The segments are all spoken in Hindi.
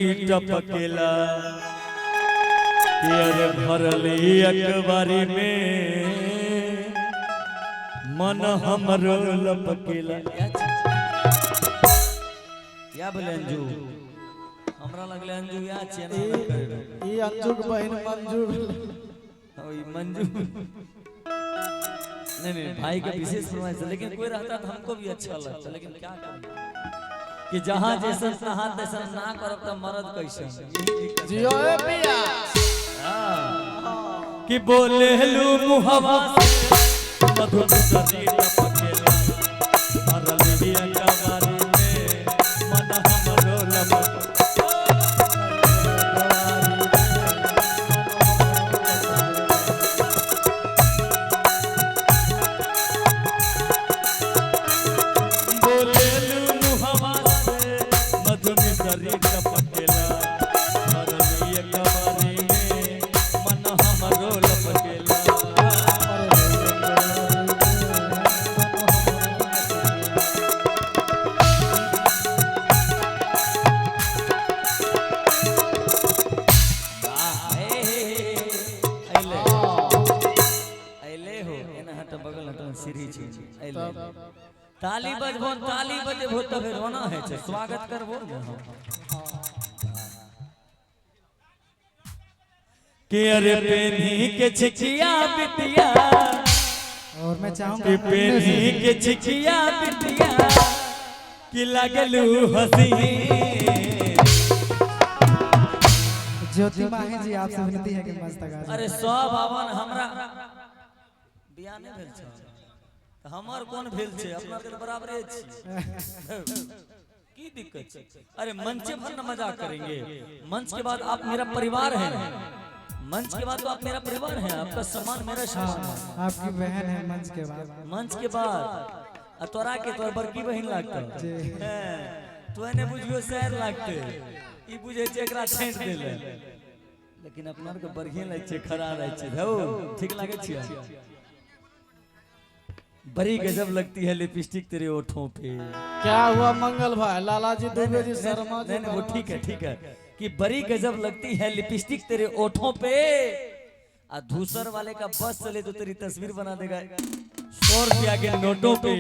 टपकेला अरे भरली अखबारी में मन हमरो लपकेला। या बोले अंजू हमरा लगले अंजू या चैनल करे ई अंजू के बहन मंजू ओई मंजू नहीं भाई का विशेष फरमाइश, लेकिन कोई रहता तो हमको भी अच्छा लगता, लेकिन क्या करें कि जहाँ जैसा तहाँ तैसा ना करब तो मरद कैसे जियो ए पिया कि बोले लू मुहवा से मधुर शरीर टपकेला भरली अखबारी में मन हमरो लपकेला। ताली बजबो ताली बजबो तो फिर होना है छे स्वागत करबो के अरे पेनी के छिकिया बिटिया और मैं चाहूंगा कि पेनी के छिकिया बिटिया कि लगलू हसी। ज्योति माही जी आपसे विनती है कि मस्त गा। अरे सब आवन हमरा बियाह नहीं भेल छ हमार कौन भेल छे अपना के बराबर की दिक्कत छे। अरे मंच पर न मजाक करेंगे, मंच के बाद आप मेरा परिवार हैं, मंच के बाद तो आप मेरा परिवार हैं, आपका सम्मान मेरा सम्मान है। आपकी बहन है मंच के बाद, मंच के बाद तोरा के तोर बड़की बहन लागता तो एने बुझियो शहर लागते ई बुझे छे एकरा छेंट देले, लेकिन अपना के बढ़िया लागे छे खरा लागे छे धौ ठीक लागे छे। बड़ी गजब लगती है लिपस्टिक तेरे ओठों पे। क्या हुआ मंगल भाई लाला जी दुबे जी शर्मा जी नहीं वो ठीक है कि बड़ी गजब लगती है लिपस्टिक तेरे ओठों पे आ दूसर वाले का बस चले तो तेरी तस्वीर बना देगा 100 रुपया के नोटों पे।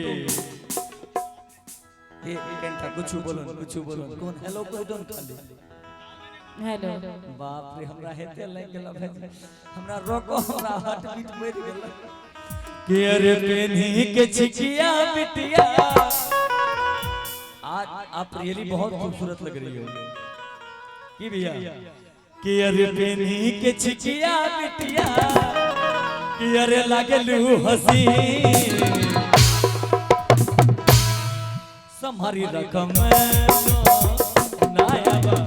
ये कंठा कुछ बोलो कौन हेलो कोई डोंट खाली हेलो बाप रे हमरा हेते लग गेला भाई हमरा रोको हमरा हार्ट बीट मर गेला कि अरे पेनी के छिकिया बिटिया। आज आप रियली बहुत खूबसूरत लग रही हो कि भैया कि अरे पेनी के छिकिया बिटिया कि अरे लागलू हसी सम्हारी रकम नायाबा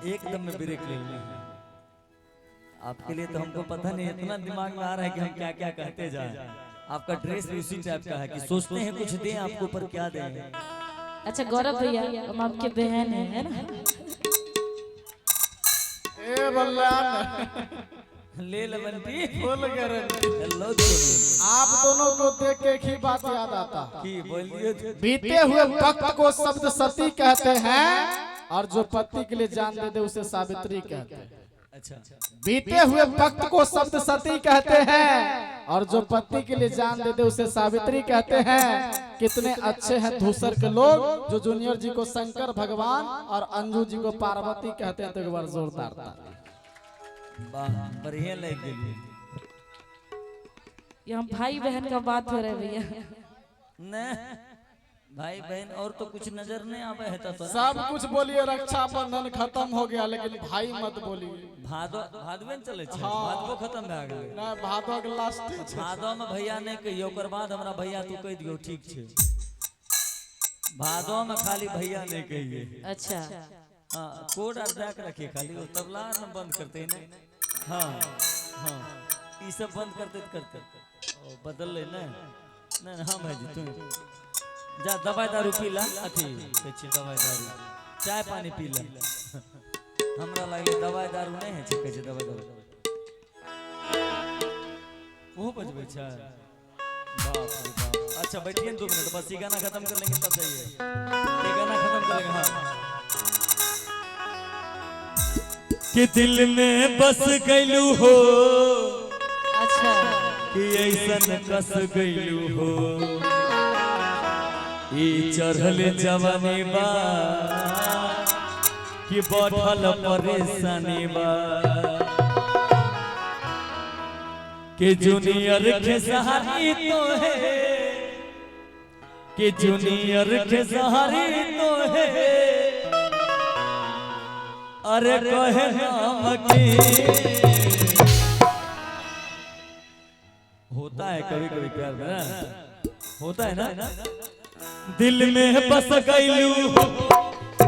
एकदम में ब्रेक ले लिया आपके लिए। तो हमको पता नहीं इतना दिमाग में आ रहा है कि हम क्या क्या कहते जाएं। आपका ड्रेस भी उसी टाइप का है कि सोचते हैं कुछ दें आपको पर क्या दें। अच्छा गौरव भैया हम आपके बहन हैं है ना। ए बल्लान ले लवंती फुल गारंटी। हेलो आप दोनों को देख के एक ही बात याद आता की बोलिए बीते हुए वक्त को शब्द सती कहते हैं और जो पति के लिए जान दे दे उसे सावित्री कहते हैं। अच्छा बीते हुए वक्त को शब्द सती कहते हैं और जो पति के लिए जान दे दे उसे सावित्री कहते हैं। कितने अच्छे हैं धूसर के लोग जो जूनियर जी को शंकर भगवान और अंजू जी को पार्वती कहते हैं। तो एक बार जोरदार बढ़िया लग गई। यहाँ भाई बहन का बात हो रहा है भैया। न भाई बहन और तो कुछ नजर नहीं आवे है तो सब कुछ बोलिए, रक्षाबंधन खत्म हो गया लेकिन भाई मत बोलिए। भादवेन चले छे, हाँ। भादवो खत्म भए गेलै। ना भादो के लास्ट छै। भादो में भैया नहीं कहियो, ओकर बाद हमरा भैया तू कह दियो ठीक छे। भादो में खाली भैया नहीं कहिए। अच्छा हाँ कोड आर दे के रखिए, खाली वो तबला न बंद करते हैं ना। हाँ हाँ ये सब बंद करते बदल ले ना। हाँ भाई जी तू जा दवाई दारू पी ला, अथी कहै दवाई दारू चाय पानी पी ला। हमरा लगे दवाई दारू नहीं है, कहै छै दवाई दारू वो बजबै छै। बाप रे बाप। अच्छा बैठिए 2 मिनट बस, ये गाना खत्म कर लेंगे तब जाइए, ये गाना खत्म कर लेंगे। हाँ कि दिल में बस गइलू हो, अच्छा कि ऐसन कस गइलू हो, ई चढ़ल जवानी बा कि बढ़ल परेशानी बा, कि जूनियर के सहारी तो है, कि जूनियर के सहारी तो है, अरे कहे नाम की। होता है कभी कभी प्यार में ना, होता है ना। दिल में बस गइलू हो,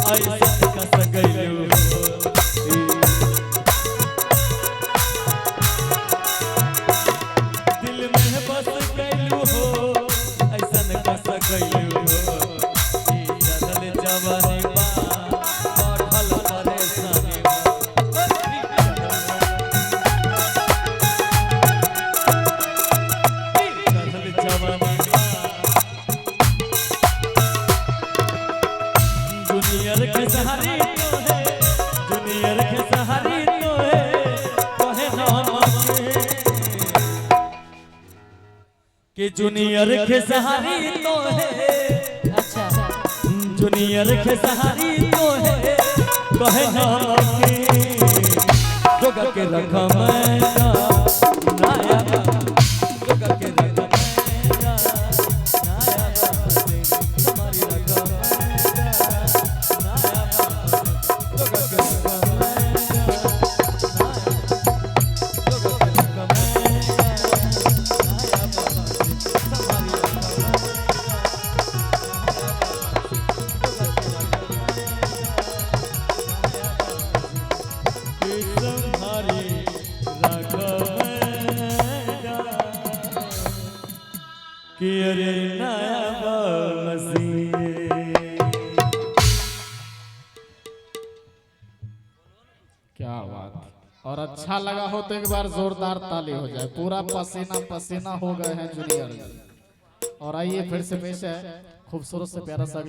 ऐसा कस गइलू हो, दिल में बस गइलू हो, ऐसा कस गइलू हो, ई चढ़ल जवानी बा बढ़ल परेशानी बा। चढ़ल जवानी जूनियर के सहारी तो है, जूनियर के सहारी तो है, कहे नाम के जूनियर के सहारी तो है। अच्छा जूनियर के सहारी तो है, कहे नाम के जोगा के रखा मैना नाया जोगा के रखा मैना नाया तुम्हारी रखा कि अरे नया क्या बात। और अच्छा लगा हो तो एक बार जोरदार ताली हो जाए। पूरा पसीना पसीना हो गए हैं जूनियर। और आइए फिर से पेश है खूबसूरत से प्यारा सा